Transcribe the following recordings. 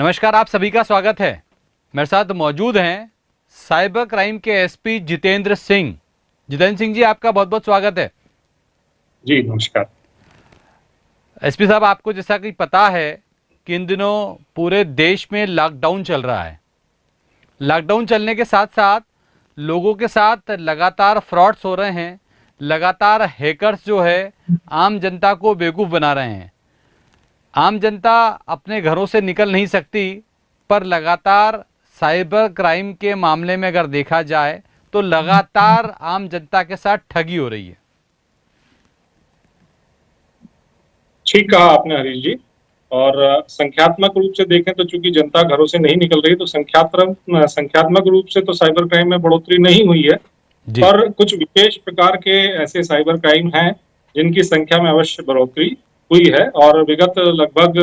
नमस्कार, आप सभी का स्वागत है। मेरे साथ मौजूद हैं साइबर क्राइम के एसपी जितेंद्र सिंह। जितेंद्र सिंह जी, आपका बहुत बहुत स्वागत है। जी नमस्कार। एसपी साहब, आपको जैसा कि पता है कि इन दिनों पूरे देश में लॉकडाउन चल रहा है। लॉकडाउन चलने के साथ साथ लोगों के साथ लगातार फ्रॉड्स हो रहे हैं। लगातार हैकर्स जो है आम जनता को बेवकूफ़ बना रहे हैं। आम जनता अपने घरों से निकल नहीं सकती, पर लगातार साइबर क्राइम के मामले में अगर देखा जाए तो लगातार आम जनता के साथ ठगी हो रही है। ठीक कहा आपने हरीश जी। और संख्यात्मक रूप से देखें तो चूंकि जनता घरों से नहीं निकल रही, तो संख्यात्मक रूप से तो साइबर क्राइम में बढ़ोतरी नहीं हुई है। जी। पर कुछ विशेष प्रकार के ऐसे साइबर क्राइम हैं जिनकी संख्या में अवश्य बढ़ोतरी हुई है। और विगत लगभग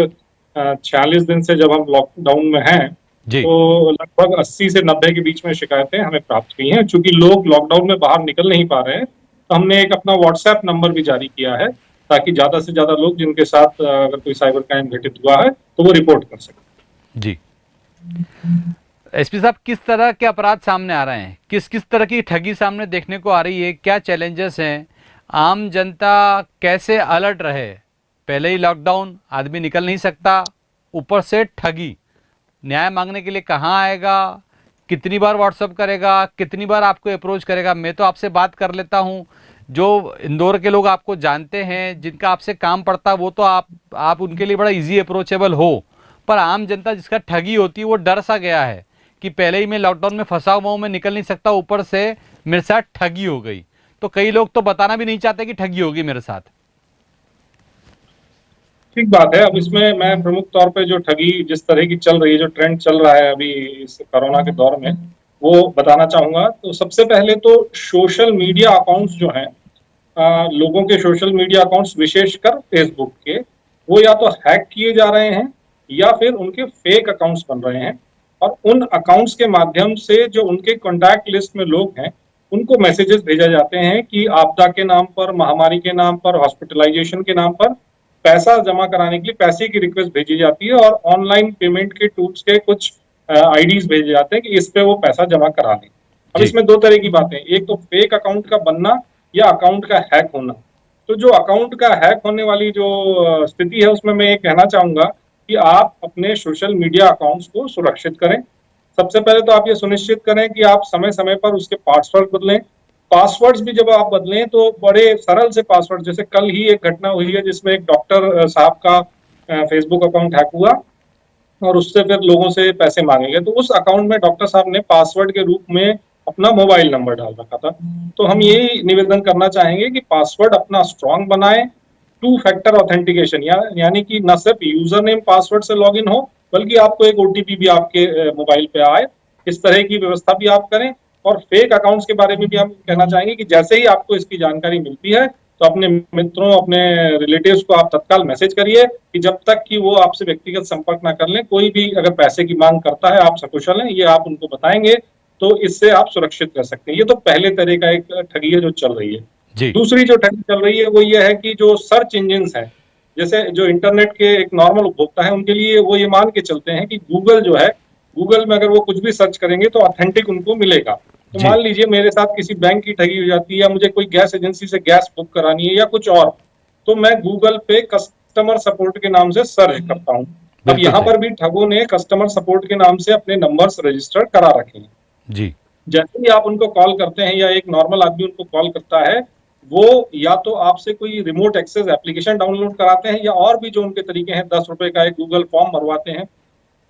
46 दिन से जब हम लॉकडाउन में हैं, जी। तो लगभग 80 से 90 के बीच में शिकायतें हमें प्राप्त हुई हैं। चूंकि लोग लॉकडाउन में बाहर निकल नहीं पा रहे हैं, तो हमने एक अपना व्हाट्सएप नंबर भी जारी किया है, ताकि ज्यादा से ज्यादा लोग जिनके साथ अगर कोई साइबर क्राइम घटित हुआ है तो वो रिपोर्ट कर सकें। जी। एसपी साहब, किस तरह के अपराध सामने आ रहे हैं, किस किस तरह की ठगी सामने देखने को आ रही है, क्या चैलेंजेस हैं, आम जनता कैसे अलर्ट रहे? पहले ही लॉकडाउन, आदमी निकल नहीं सकता, ऊपर से ठगी। न्याय मांगने के लिए कहाँ आएगा, कितनी बार व्हाट्सअप करेगा, कितनी बार आपको अप्रोच करेगा? मैं तो आपसे बात कर लेता हूँ, जो इंदौर के लोग आपको जानते हैं, जिनका आपसे काम पड़ता है, वो तो आप उनके लिए बड़ा इजी अप्रोचेबल हो। पर आम जनता जिसका ठगी होती है वो डर सा गया है कि पहले ही मैं लॉकडाउन में फंसा हुआ हूँ, मैं निकल नहीं सकता, ऊपर से मेरे साथ ठगी हो गई। तो कई लोग तो बताना भी नहीं चाहते कि ठगी होगी मेरे साथ। ठीक बात है। अब इसमें मैं प्रमुख तौर पे जो ठगी जिस तरह की चल रही है, जो ट्रेंड चल रहा है अभी इस कोरोना के दौर में, वो बताना चाहूंगा। तो सबसे पहले तो सोशल मीडिया अकाउंट्स जो हैं, लोगों के सोशल मीडिया अकाउंट्स विशेषकर फेसबुक के, वो या तो हैक किए जा रहे हैं या फिर उनके फेक अकाउंट्स बन रहे हैं। और उन अकाउंट्स के माध्यम से जो उनके कॉन्टैक्ट लिस्ट में लोग हैं, उनको मैसेजेस भेजा जाते हैं कि आपदा के नाम पर, महामारी के नाम पर, हॉस्पिटलाइजेशन के नाम पर पैसा जमा कराने के लिए पैसे की रिक्वेस्ट भेजी जाती है, और ऑनलाइन पेमेंट के टूल्स के कुछ आईडीज भेजे जाते हैं कि इस पे वो पैसा जमा करा लें। अब जी। इसमें दो तरह की बातें, एक तो फेक अकाउंट का बनना या अकाउंट का हैक होना। तो जो अकाउंट का हैक होने वाली जो स्थिति है, उसमें मैं ये कहना चाहूंगा कि आप अपने सोशल मीडिया अकाउंट्स को सुरक्षित करें। सबसे पहले तो आप ये सुनिश्चित करें कि आप समय समय पर उसके पासवर्ड बदलें। पासवर्ड्स भी जब आप बदलें तो बड़े सरल से पासवर्ड, जैसे कल ही एक घटना हुई है जिसमें एक डॉक्टर साहब का फेसबुक अकाउंट हैक हुआ और उससे फिर लोगों से पैसे मांगे गए। तो उस अकाउंट में डॉक्टर साहब ने पासवर्ड के रूप में अपना मोबाइल नंबर डाल रखा था। तो हम यही निवेदन करना चाहेंगे कि पासवर्ड अपना स्ट्रांग बनाएं। टू फैक्टर ऑथेंटिकेशन यानी कि न सिर्फ यूजर नेम पासवर्ड से लॉगिन हो, बल्कि आपको एक ओटीपी भी आपके मोबाइल पे आए, इस तरह की व्यवस्था भी आप करें। और फेक अकाउंट्स के बारे में भी हम कहना चाहेंगे कि जैसे ही आपको इसकी जानकारी मिलती है, तो अपने मित्रों, अपने रिलेटिव्स को आप तत्काल मैसेज करिए कि जब तक कि वो आपसे व्यक्तिगत संपर्क ना कर लें, कोई भी अगर पैसे की मांग करता है, आप सकुशल हैं, ये आप उनको बताएंगे, तो इससे आप सुरक्षित कर सकते हैं। ये तो पहले तरह का एक ठगी है जो चल रही है। जी। दूसरी जो ठगी चल रही है वो ये है कि जो सर्च इंजिन है, जैसे जो इंटरनेट के एक नॉर्मल उपभोक्ता है, उनके लिए वो ये मान के चलते हैं कि गूगल जो है, गूगल में अगर वो कुछ भी सर्च करेंगे तो ऑथेंटिक उनको मिलेगा। तो जी। मान लीजिए मेरे साथ किसी बैंक की ठगी हो जाती है, या मुझे कोई गैस एजेंसी से गैस बुक करानी है या कुछ और, तो मैं गूगल पे कस्टमर सपोर्ट के नाम से सर्च करता हूँ। अब बिल्कुल यहाँ सही। पर भी ठगों ने कस्टमर सपोर्ट के नाम से अपने नंबर्स रजिस्टर करा रखे हैं। जी। जैसे ही आप उनको कॉल करते हैं या एक नॉर्मल आदमी उनको कॉल करता है, वो या तो आपसे कोई रिमोट एक्सेस एप्लीकेशन डाउनलोड कराते हैं, या और भी जो उनके तरीके हैं, 10 रुपए का एक गूगल फॉर्म भरवाते हैं।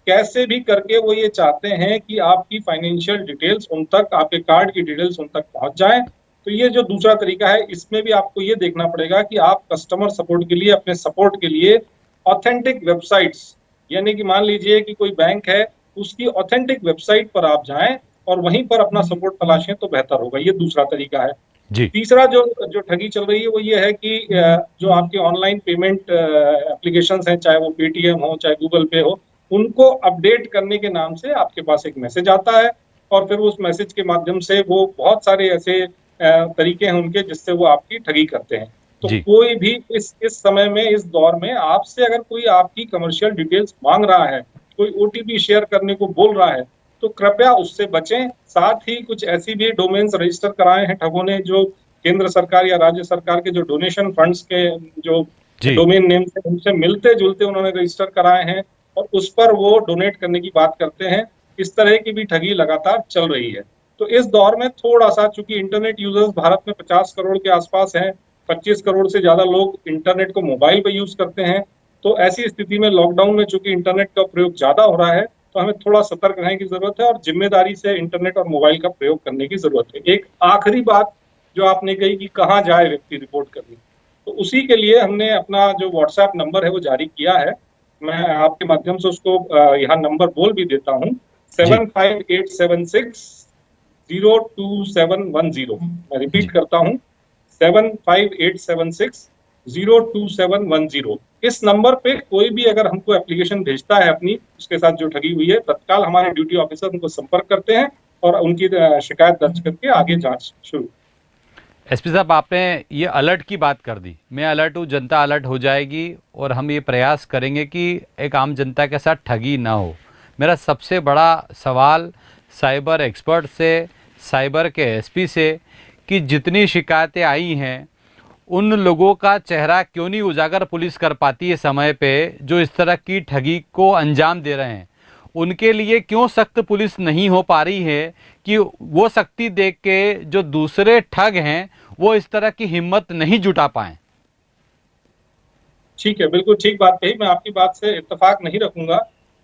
कैसे भी करके वो ये चाहते हैं कि आपकी फाइनेंशियल डिटेल्स उन तक, आपके कार्ड की डिटेल्स उन तक पहुंच जाए। तो ये जो दूसरा तरीका है, इसमें भी आपको ये देखना पड़ेगा कि आप कस्टमर सपोर्ट के लिए, अपने सपोर्ट के लिए ऑथेंटिक वेबसाइट्स, यानी कि मान लीजिए कि कोई बैंक है, उसकी ऑथेंटिक वेबसाइट पर आप जाएं और वहीं पर अपना सपोर्ट तलाशें तो बेहतर होगा। ये दूसरा तरीका है। जी। तीसरा जो जो ठगी चल रही है वो ये है कि जो आपके ऑनलाइन पेमेंट एप्लीकेशंस हैं, चाहे वो पेटीएम हो चाहे गूगल पे हो, उनको अपडेट करने के नाम से आपके पास एक मैसेज आता है, और फिर उस मैसेज के माध्यम से वो बहुत सारे ऐसे तरीके हैं उनके जिससे वो आपकी ठगी करते हैं। तो जी। कोई भी इस समय में, इस दौर में आपसे अगर कोई आपकी कमर्शियल डिटेल्स मांग रहा है, कोई ओटीपी शेयर करने को बोल रहा है तो कृपया उससे बचें। साथ ही कुछ ऐसी भी डोमेन्स रजिस्टर कराए हैं ठगों ने जो केंद्र सरकार या राज्य सरकार के जो डोनेशन फंड्स के जो जी। डोमेन नेम से उनसे मिलते जुलते उन्होंने रजिस्टर कराए हैं और उस पर वो डोनेट करने की बात करते हैं। इस तरह की भी ठगी लगातार चल रही है। तो इस दौर में थोड़ा सा, चूंकि इंटरनेट यूजर्स भारत में 50 करोड़ के आसपास हैं, 25 करोड़ से ज्यादा लोग इंटरनेट को मोबाइल पर यूज करते हैं, तो ऐसी स्थिति में लॉकडाउन में चूंकि इंटरनेट का प्रयोग ज्यादा हो रहा है तो हमें थोड़ा सतर्क रहने की जरूरत है और जिम्मेदारी से इंटरनेट और मोबाइल का प्रयोग करने की जरूरत है। एक आखिरी बात जो आपने कही कि कहाँ जाए व्यक्ति रिपोर्ट करने, तो उसी के लिए हमने अपना जो व्हाट्सएप नंबर है वो जारी किया है। मैं आपके माध्यम से उसको यहाँ नंबर बोल भी देता हूँ, जी। 7587602710। मैं रिपीट जी। करता हूँ, 7587602710। इस नंबर पे कोई भी अगर हमको एप्लीकेशन भेजता है अपनी, उसके साथ जो ठगी हुई है, तत्काल हमारे ड्यूटी ऑफिसर उनको संपर्क करते हैं और उनकी शिकायत दर्ज करके आगे जांच शुरू। एसपी साहब, आपने ये अलर्ट की बात कर दी। मैं अलर्ट हूँ, जनता अलर्ट हो जाएगी और हम ये प्रयास करेंगे कि एक आम जनता के साथ ठगी ना हो। मेरा सबसे बड़ा सवाल साइबर एक्सपर्ट से, साइबर के एसपी से, कि जितनी शिकायतें आई हैं उन लोगों का चेहरा क्यों नहीं उजागर पुलिस कर पाती है समय पे, जो इस तरह की ठगी को अंजाम दे रहे हैं। उनके लिए क्यों सख्त पुलिस नहीं हो पा रही है कि वो सख्ती देख के जो दूसरे ठग हैं वो इस तरह की हिम्मत नहीं जुटा पाए। ठीक है, बिल्कुल ठीक बात कही। मैं आपकी बात से इत्तेफाक नहीं रखूंगा,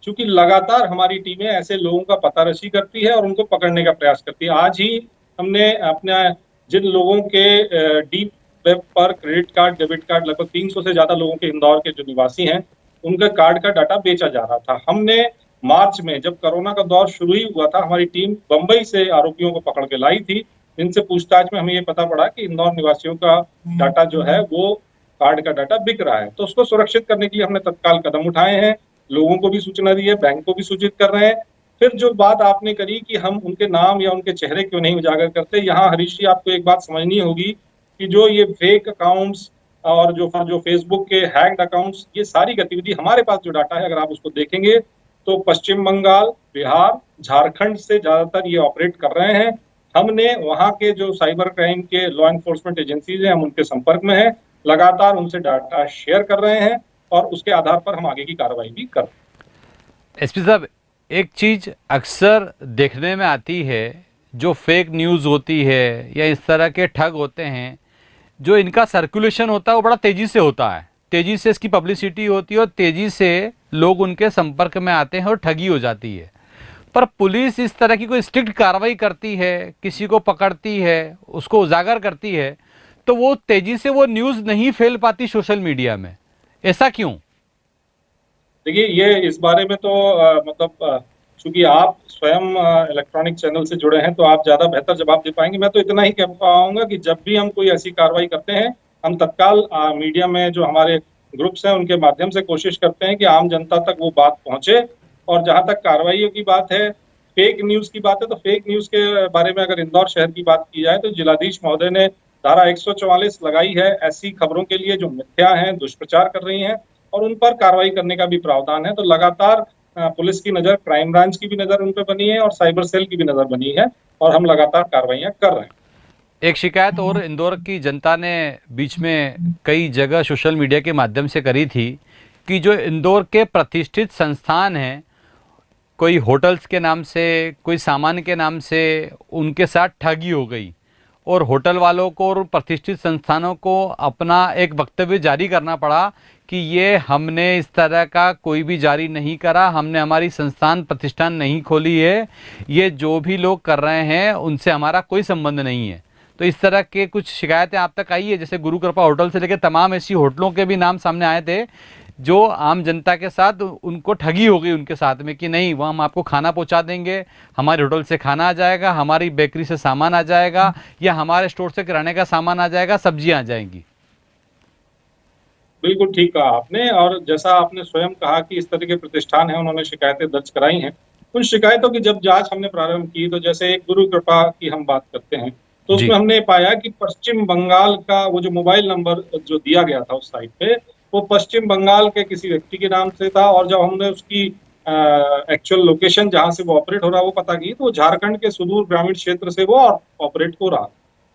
क्योंकि लगातार हमारी टीमें ऐसे लोगों का पतारशी करती है और उनको पकड़ने का प्रयास करती है। आज ही हमने अपना जिन लोगों के डीप वेब पर क्रेडिट कार्ड, डेबिट कार्ड, लगभग 300 से ज्यादा लोगों के इंदौर के जो निवासी हैं, उनका कार्ड का डाटा बेचा जा रहा था। हमने मार्च में, जब कोरोना का दौर शुरू ही हुआ था, हमारी टीम बंबई से आरोपियों को पकड़ के लाई थी। इनसे पूछताछ में हमें ये पता पड़ा कि इंदौर निवासियों का डाटा जो है वो कार्ड का डाटा बिक रहा है। तो उसको सुरक्षित करने के लिए हमने तत्काल कदम उठाए हैं, लोगों को भी सूचना दी है, बैंक को भी सूचित कर रहे हैं। फिर जो बात आपने करी कि हम उनके नाम या उनके चेहरे क्यों नहीं उजागर करते, यहाँ हरीश जी आपको एक बात समझनी होगी कि जो ये फेक अकाउंट्स और जो फेसबुक के हैक्ड अकाउंट्स, ये सारी गतिविधि, हमारे पास जो डाटा है अगर आप उसको देखेंगे तो पश्चिम बंगाल, बिहार, झारखंड से ज्यादातर ये ऑपरेट कर रहे हैं। हमने वहां के जो साइबर क्राइम के लॉ एनफोर्समेंट एजेंसीज हैं, हम उनके संपर्क में हैं, लगातार उनसे डाटा शेयर कर रहे हैं और उसके आधार पर हम आगे की कार्रवाई भी कर रहे हैं। एसपी साहब, एक चीज़ अक्सर देखने में आती है, जो फेक न्यूज़ होती है या इस तरह के ठग होते हैं, जो इनका सर्कुलेशन होता है वो बड़ा तेज़ी से होता है, तेज़ी से इसकी पब्लिसिटी होती है और तेज़ी से लोग उनके संपर्क में आते हैं और ठगी हो जाती है। पर पुलिस इस तरह की कोई स्ट्रिक्ट कार्रवाई करती है, किसी को पकड़ती है, उसको उजागर करती है, तो वो तेज़ी से वो न्यूज़ नहीं फैल पाती सोशल मीडिया में। ऐसा क्यों? देखिए, ये इस बारे में तो मतलब चूंकि आप स्वयं इलेक्ट्रॉनिक चैनल से जुड़े हैं तो आप ज्यादा बेहतर जवाब दे पाएंगे। मैं तो इतना ही कह पाऊंगा कि जब भी हम कोई ऐसी कार्रवाई करते हैं, हम तत्काल मीडिया में जो हमारे ग्रुप्स हैं उनके माध्यम से कोशिश करते हैं कि आम जनता तक वो बात पहुंचे। और जहां तक कार्रवाइयों की बात है, फेक न्यूज की बात है, तो फेक न्यूज के बारे में अगर इंदौर शहर की बात की जाए तो जिलाधीश महोदय ने धारा 144 लगाई है ऐसी खबरों के लिए जो मिथ्या हैं, दुष्प्रचार कर रही हैं, और उन पर कार्रवाई करने का भी प्रावधान है। तो लगातार पुलिस की नजर, क्राइम ब्रांच की भी नजर उन पर बनी है और साइबर सेल की भी नजर बनी है और हम लगातार कार्रवाइयां कर रहे हैं। एक शिकायत और इंदौर की जनता ने बीच में कई जगह सोशल मीडिया के माध्यम से करी थी कि जो इंदौर के प्रतिष्ठित संस्थान हैं, कोई होटल्स के नाम से, कोई सामान के नाम से उनके साथ ठगी हो गई और होटल वालों को और प्रतिष्ठित संस्थानों को अपना एक वक्तव्य जारी करना पड़ा कि ये हमने इस तरह का कोई भी जारी नहीं करा, हमने हमारी संस्थान प्रतिष्ठान नहीं खोली है, ये जो भी लोग कर रहे हैं उनसे हमारा कोई संबंध नहीं है। तो इस तरह के कुछ शिकायतें आप तक आई है? जैसे गुरु कृपा होटल से लेकर तमाम ऐसी होटलों के भी नाम सामने आए थे जो आम जनता के साथ उनको ठगी हो गई उनके साथ में कि नहीं, वह हम आपको खाना पहुंचा देंगे, हमारे होटल से खाना आ जाएगा, हमारी बेकरी से सामान आ जाएगा, या हमारे स्टोर से किराने का सामान आ जाएगा, सब्जियां आ जाएंगी। बिल्कुल ठीक कहा आपने, और जैसा आपने स्वयं कहा कि इस तरह के प्रतिष्ठान हैं, उन्होंने शिकायतें दर्ज कराई हैं। उन शिकायतों की जब जांच हमने प्रारंभ की तो जैसे एक गुरु कृपा की हम बात करते हैं तो जी। उसमें हमने पाया कि पश्चिम बंगाल का वो जो मोबाइल नंबर जो दिया गया था उस साइट पे, वो पश्चिम बंगाल के किसी व्यक्ति के नाम से था। और जब हमने उसकी एक्चुअल लोकेशन जहां से वो ऑपरेट हो रहा है वो पता की, तो झारखंड के सुदूर ग्रामीण क्षेत्र से वो ऑपरेट हो रहा।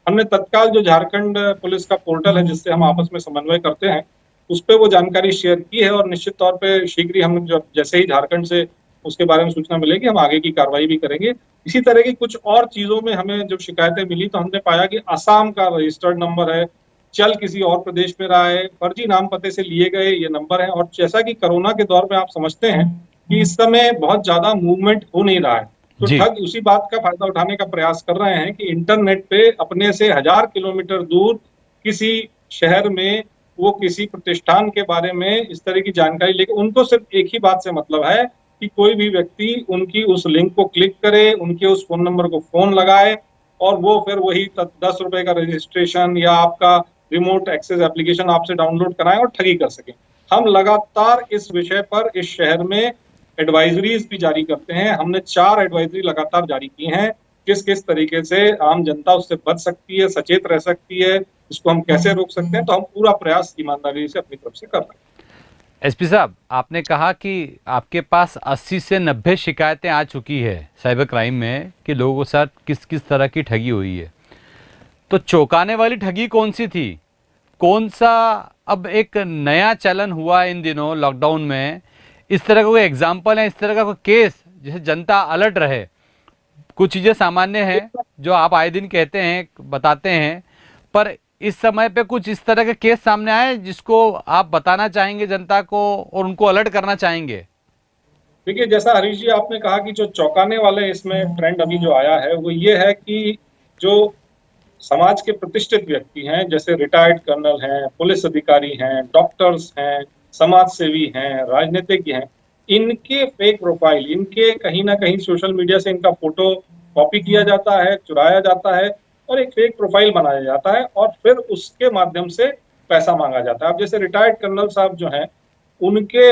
हमने तत्काल जो झारखंड पुलिस का पोर्टल है जिससे हम आपस में समन्वय करते हैं, उस पर वो जानकारी शेयर की है, और निश्चित तौर पे शीघ्र ही हम जब जैसे ही झारखंड से उसके बारे में सूचना मिलेगी हम आगे की कार्रवाई भी करेंगे। इसी तरह की कुछ और चीजों में हमें जब शिकायतें मिली तो हमने पाया कि असम का रजिस्टर्ड नंबर है, चल किसी और प्रदेश में रहा है, फर्जी नाम पते से लिए गए ये नंबर है। और जैसा कि कोरोना के दौर में आप समझते हैं कि इस समय बहुत ज्यादा मूवमेंट हो नहीं रहा है, तो जी। ठग उसी बात का फायदा उठाने का प्रयास कर रहे हैं कि इंटरनेट पे अपने से 1000 किलोमीटर दूर किसी शहर में वो किसी प्रतिष्ठान के बारे में इस तरह की जानकारी लेके, उनको सिर्फ एक ही बात से मतलब है कि कोई भी व्यक्ति उनकी उस लिंक को क्लिक करे, उनके उस फोन नंबर को फोन लगाए, और वो फिर वही 10 रुपए का रजिस्ट्रेशन या आपका रिमोट एक्सेस एप्लीकेशन आपसे डाउनलोड कराएं और ठगी कर सकें। हम लगातार इस विषय पर इस शहर में एडवाइजरीज भी जारी करते हैं। हमने 4 एडवाइजरी लगातार जारी की हैं, किस किस तरीके से आम जनता उससे बच सकती है, सचेत रह सकती है, इसको हम कैसे रोक सकते हैं। तो हम पूरा प्रयास ईमानदारी से अपनी तरफ से कर रहे हैं। एसपी साहब, आपने कहा कि आपके पास 80 से 90 शिकायतें आ चुकी है साइबर क्राइम में कि लोगों के साथ किस किस तरह की ठगी हुई है। तो चौंकाने वाली ठगी कौन सी थी? कौन सा अब एक नया चलन हुआ इन दिनों लॉकडाउन में? इस तरह का कोई एग्जाम्पल है, इस तरह का कोई केस जिसे जनता अलर्ट रहे? कुछ चीज़ें सामान्य हैं जो आप आए दिन कहते हैं, बताते हैं, पर इस समय पे कुछ इस तरह के केस सामने आए जिसको आप बताना चाहेंगे जनता को और उनको अलर्ट करना चाहेंगे? देखिए, जैसा हरीश जी आपने कहा कि जो चौंकाने वाले इसमें ट्रेंड अभी जो आया है वो ये है कि जो समाज के प्रतिष्ठित व्यक्ति हैं, जैसे रिटायर्ड कर्नल हैं, पुलिस अधिकारी हैं, डॉक्टर्स हैं, समाज सेवी हैं, राजनीतिज्ञ हैं, इनके फेक प्रोफाइल, इनके कहीं ना कहीं सोशल मीडिया से इनका फोटो कॉपी किया जाता है, चुराया जाता है, और एक फेक प्रोफाइल बनाया जाता है, और फिर उसके माध्यम से पैसा मांगा जाता है। अब जैसे रिटायर्ड कर्नल साहब जो हैं, उनके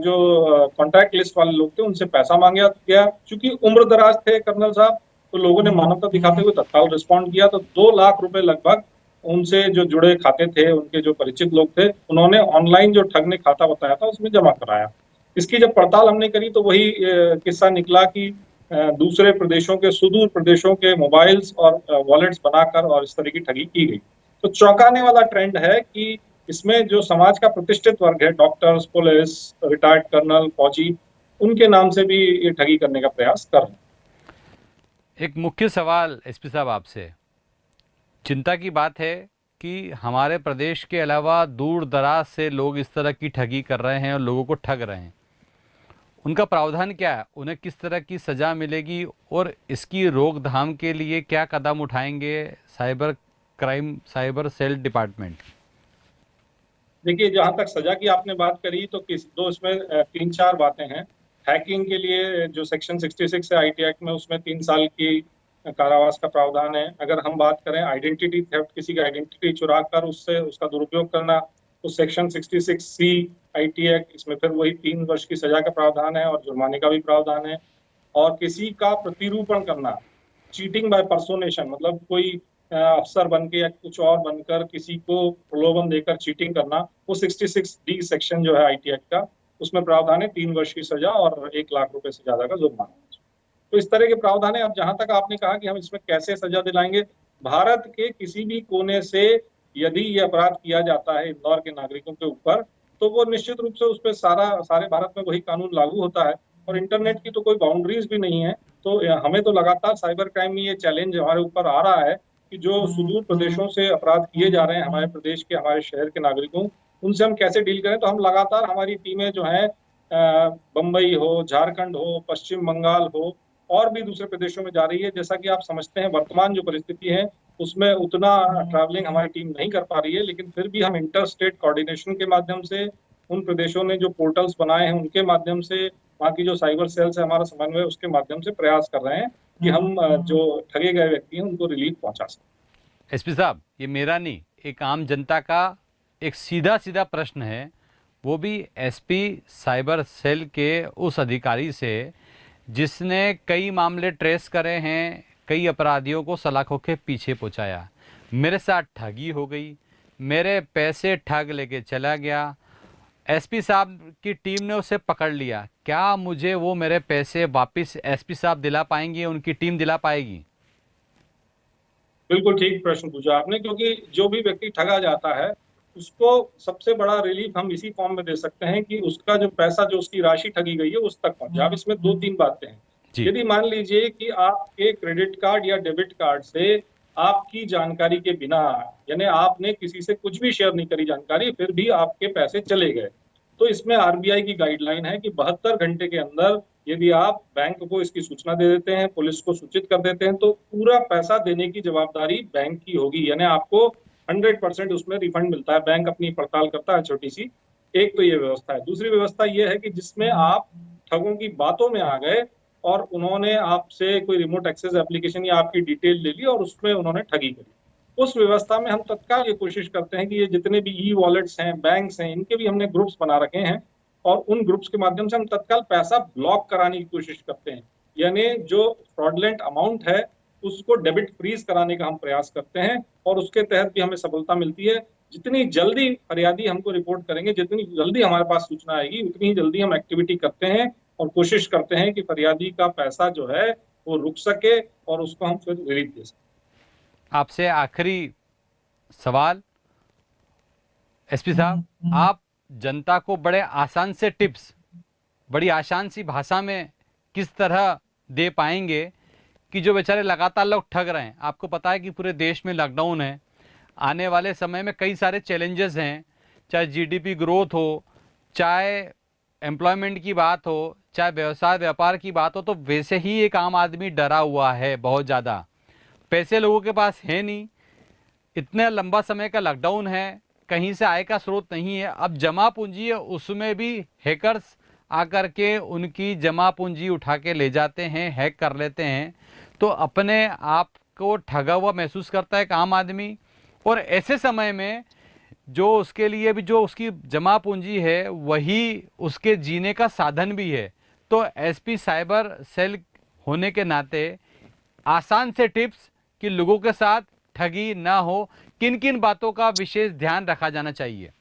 जो कॉन्टैक्ट लिस्ट वाले लोग थे उनसे पैसा मांगा गया। चूंकि उम्र दराज थे कर्नल साहब, तो लोगों ने मानवता दिखाते हुए तत्काल रिस्पॉन्ड किया, तो 2 लाख रुपए लगभग उनसे जो जुड़े खाते थे, उनके जो परिचित लोग थे, उन्होंने ऑनलाइन जो ठग ने खाता बताया था उसमें जमा कराया। इसकी जब पड़ताल हमने करी तो वही किस्सा निकला कि दूसरे प्रदेशों के, सुदूर प्रदेशों के मोबाइल्स और वॉलेट्स बनाकर और इस तरह की ठगी की गई। तो चौंकाने वाला ट्रेंड है कि इसमें जो समाज का प्रतिष्ठित वर्ग है, डॉक्टर्स, पुलिस, रिटायर्ड कर्नल, फौजी, उनके नाम से भी ये ठगी करने का प्रयास कर रहे हैं। एक मुख्य सवाल एसपी साहब आपसे, चिंता की बात है कि हमारे प्रदेश के अलावा दूर दराज से लोग इस तरह की ठगी कर रहे हैं और लोगों को ठग रहे हैं। उनका प्रावधान क्या है? उन्हें किस तरह की सज़ा मिलेगी और इसकी रोकथाम के लिए क्या कदम उठाएंगे cyber crime, cyber cell department? देखिए, जहां तक सजा की आपने बात करी तो किस दो इसमें 3-4 बातें हैं। हैकिंग के लिए जो सेक्शन 66 है आईटी एक्ट में, उसमें 3 साल की कारावास का प्रावधान है। अगर हम बात करें आइडेंटिटी थेफ्ट, किसी की आइडेंटिटी चुरा कर उससे उसका दुरुपयोग करना, तो सेक्शन 66C आईटी एक्ट, इसमें फिर वही 3 वर्ष की सजा का प्रावधान है और जुर्माने का भी प्रावधान है। और किसी का प्रतिरूपण करना, चीटिंग बाय पर्सोनेशन, मतलब कोई अफसर बन के या कुछ और बनकर किसी को प्रलोभन देकर चीटिंग करना, वो 66D सेक्शन जो है आईटी एक्ट का, उसमें प्रावधान है 3 वर्ष की सजा और 1 लाख रुपए से ज्यादा का जुर्माना। तो इस तरह के प्रावधान है। अब जहां तक आपने कहा कि हम इसमें कैसे सजा दिलाएंगे, भारत के किसी भी कोने से यदि ये अपराध किया जाता है इंदौर के नागरिकों के ऊपर, तो वो निश्चित रूप से उस पर सारे भारत में वही कानून लागू होता है, और इंटरनेट की तो कोई बाउंड्रीज भी नहीं है। तो हमें तो लगातार साइबर क्राइम में ये चैलेंज हमारे ऊपर आ रहा है कि जो सुदूर प्रदेशों से अपराध किए जा रहे हैं हमारे प्रदेश के, हमारे शहर के नागरिकों, उनसे हम कैसे डील करें। तो हम लगातार, हमारी टीमें जो हैं, बम्बई हो, झारखंड हो, पश्चिम बंगाल हो, और भी दूसरे प्रदेशों में जा रही है। जैसा कि आप समझते हैं वर्तमान जो परिस्थिति है उसमें उतना ट्रैवलिंग हमारी टीम नहीं कर पा रही है, लेकिन फिर भी हम इंटर स्टेट कोऑर्डिनेशन के माध्यम से, उन प्रदेशों ने जो पोर्टल्स बनाए हैं उनके माध्यम से, वहाँ की जो साइबर सेल से हमारा समन्वय, उसके माध्यम से प्रयास कर रहे हैं कि हम जो ठगे गए व्यक्ति हैं उनको रिलीफ पहुंचा सकें। एसपी साहब, ये मेरा नहीं, एक आम जनता का एक सीधा सीधा प्रश्न है, वो भी एसपी साइबर सेल के उस अधिकारी से जिसने कई मामले ट्रेस करे हैं, कई अपराधियों को सलाखों के पीछे पहुंचाया। मेरे साथ ठगी हो गई, मेरे पैसे ठग लेके चला गया, एसपी साहब की टीम ने उसे पकड़ लिया, क्या मुझे वो मेरे पैसे वापस एसपी साहब दिला पाएंगे, उनकी टीम दिला पाएगी? बिल्कुल ठीक प्रश्न पूछा आपने, क्योंकि जो भी व्यक्ति ठगा जाता है उसको सबसे बड़ा रिलीफ हम इसी फॉर्म में दे सकते हैं कि उसका जो पैसा, जो उसकी राशि ठगी गई है, उस तक पहुंचे। अब इसमें दो तीन बातें हैं। जी। यदि मान लीजिए कि आपके क्रेडिट कार्ड या डेबिट कार्ड से आपकी जानकारी के बिना, यानी आपने किसी से कुछ भी शेयर नहीं करी जानकारी, फिर भी आपके पैसे चले गए, तो इसमें आरबीआई की गाइडलाइन है कि 72 घंटे के अंदर यदि आप बैंक को इसकी सूचना दे देते हैं, पुलिस को सूचित कर देते हैं, तो पूरा पैसा देने की जवाबदारी बैंक की होगी, यानी आपको 100% उसमें रिफंड मिलता है। बैंक अपनी पड़ताल करता है छोटी सी। एक तो ये व्यवस्था है। दूसरी व्यवस्था ये है कि जिसमें आप ठगों की बातों में आ गए और उन्होंने आपसे कोई रिमोट एक्सेस एप्लीकेशन या आपकी डिटेल ले ली और उसमें उन्होंने ठगी करी, उस व्यवस्था में हम तत्काल ये कोशिश करते हैं कि ये जितने भी ई वॉलेट्स हैं, बैंक्स हैं, इनके भी हमने ग्रुप्स बना रखे हैं और उन ग्रुप्स के माध्यम से हम तत्काल पैसा ब्लॉक कराने की कोशिश करते हैं। यानी जो फ्रॉडलेंट अमाउंट है उसको डेबिट फ्रीज कराने का हम प्रयास करते हैं और उसके तहत भी हमें सफलता मिलती है। जितनी जल्दी फरियादी हमको रिपोर्ट करेंगे, जितनी जल्दी हमारे पास सूचना आएगी, उतनी ही जल्दी हम एक्टिविटी करते हैं और कोशिश करते हैं कि फरियादी का पैसा जो है वो रुक सके और उसको हम फिर रिलीफ दे सकें। आपसे आखिरी सवाल, एसपी साहब, आप जनता को बड़े आसान से टिप्स, बड़ी आसान सी भाषा में किस तरह दे पाएंगे कि जो बेचारे लगातार लोग ठग रहे हैं? आपको पता है कि पूरे देश में लॉकडाउन है, आने वाले समय में कई सारे चैलेंजेस हैं, चाहे जीडीपी ग्रोथ हो, चाहे एम्प्लॉयमेंट की बात हो, चाहे व्यवसाय व्यापार की बात हो, तो वैसे ही एक आम आदमी डरा हुआ है बहुत ज़्यादा। पैसे लोगों के पास है नहीं, इतना लंबा समय का लॉकडाउन है, कहीं से आय का स्रोत नहीं है, अब जमा पूंजी है उसमें भी हैकर्स आकर के उनकी जमा पूंजी उठा के ले जाते हैं, हैक कर लेते हैं, तो अपने आप को ठगा हुआ महसूस करता है एक आम आदमी। और ऐसे समय में जो उसके लिए भी जो उसकी जमा पूंजी है वही उसके जीने का साधन भी है, तो एसपी साइबर सेल होने के नाते आसान से टिप्स कि लोगों के साथ ठगी ना हो, किन किन बातों का विशेष ध्यान रखा जाना चाहिए?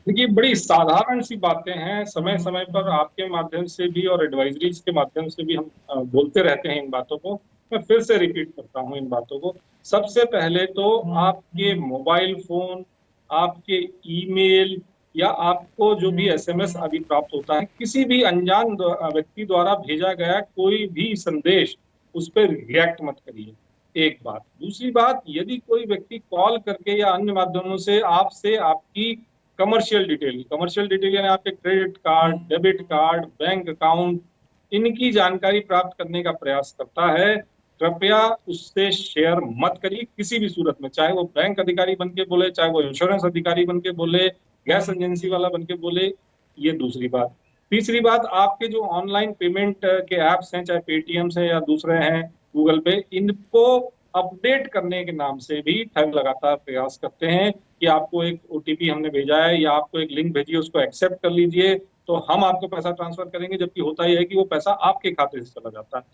देखिए, बड़ी साधारण सी बातें हैं, समय समय पर आपके माध्यम से भी और एडवाइजरीज के माध्यम से भी हम बोलते रहते हैं इन बातों को। मैं फिर से रिपीट करता हूं इन बातों को। सबसे पहले तो आपके मोबाइल फोन, आपके ईमेल या आपको जो भी एसएमएस अभी प्राप्त होता है, किसी भी अनजान व्यक्ति द्वारा भेजा गया कोई भी संदेश, उस पर रिएक्ट मत करिए। एक बात। दूसरी बात, यदि कोई व्यक्ति कॉल करके या अन्य माध्यमों से आपसे आपकी कमर्शियल डिटेल यानी आपके credit card, debit card, bank account, इनकी जानकारी प्राप्त करने का प्रयास करता है, कृपया उससे शेयर मत करिए किसी भी सूरत में। चाहे वो बैंक अधिकारी बन के बोले, चाहे वो इंश्योरेंस अधिकारी बन के बोले, गैस एजेंसी वाला बन के बोले। ये दूसरी बात। तीसरी बात, आपके जो ऑनलाइन पेमेंट के एप्स हैं, चाहे पेटीएम है या दूसरे हैं गूगल पे, इनको अपडेट करने के नाम से भी ठग लगातार प्रयास करते हैं कि आपको एक ओटीपी हमने भेजा है या आपको एक लिंक भेजी है, उसको एक्सेप्ट कर लीजिए तो हम आपको पैसा ट्रांसफर करेंगे, जबकि होता यह है कि वो पैसा आपके खाते से चला जाता है।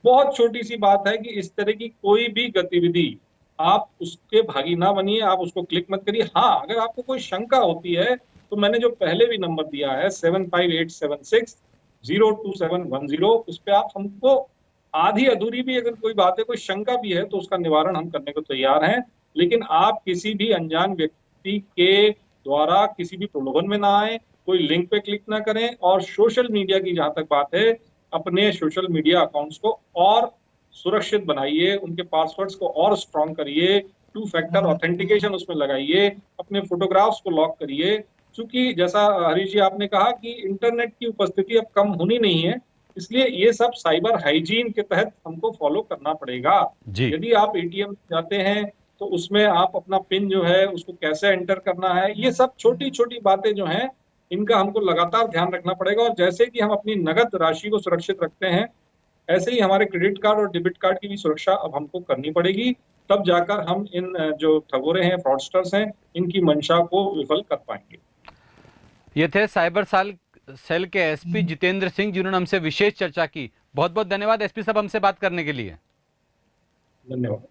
बहुत छोटी सी बात है कि इस तरह की कोई भी गतिविधि आप उसके भागी ना बनिए, आप उसको क्लिक मत करिए। हाँ, अगर आपको कोई शंका होती है तो मैंने जो पहले भी नंबर दिया है 7587602710, उस पर आप हमको आधी अधूरी भी अगर कोई बात है, कोई शंका भी है, तो उसका निवारण हम करने को तैयार हैं। लेकिन आप किसी भी अनजान व्यक्ति के द्वारा किसी भी प्रलोभन में ना आए, कोई लिंक पे क्लिक ना करें और सोशल मीडिया की जहां तक बात है, अपने सोशल मीडिया अकाउंट्स को और सुरक्षित बनाइए, उनके पासवर्ड्स को और स्ट्रॉन्ग करिए, टू फैक्टर ऑथेंटिकेशन उसमें लगाइए, अपने फोटोग्राफ्स को लॉक करिए। क्योंकि जैसा हरीश जी आपने कहा कि इंटरनेट की उपस्थिति अब कम होनी नहीं है, इसलिए ये सब साइबर हाइजीन के तहत हमको फॉलो करना पड़ेगा। जी। यदि आप एटीएम जाते हैं तो उसमें आप अपना पिन जो है उसको कैसे एंटर करना है, ये सब छोटी छोटी बातें जो हैं, इनका हमको लगातार ध्यान रखना पड़ेगा। और जैसे कि हम अपनी नगद राशि को सुरक्षित रखते हैं, ऐसे ही हमारे क्रेडिट कार्ड और डेबिट कार्ड की भी सुरक्षा अब हमको करनी पड़ेगी। तब जाकर हम इन जो ठगोरे हैं, फ्रॉडस्टर्स हैं, इनकी मंशा को विफल कर पाएंगे। ये थे साइबर सेल के एसपी जितेंद्र सिंह, जिन्होंने हमसे विशेष चर्चा की। बहुत बहुत धन्यवाद एसपी साहब हमसे बात करने के लिए। धन्यवाद।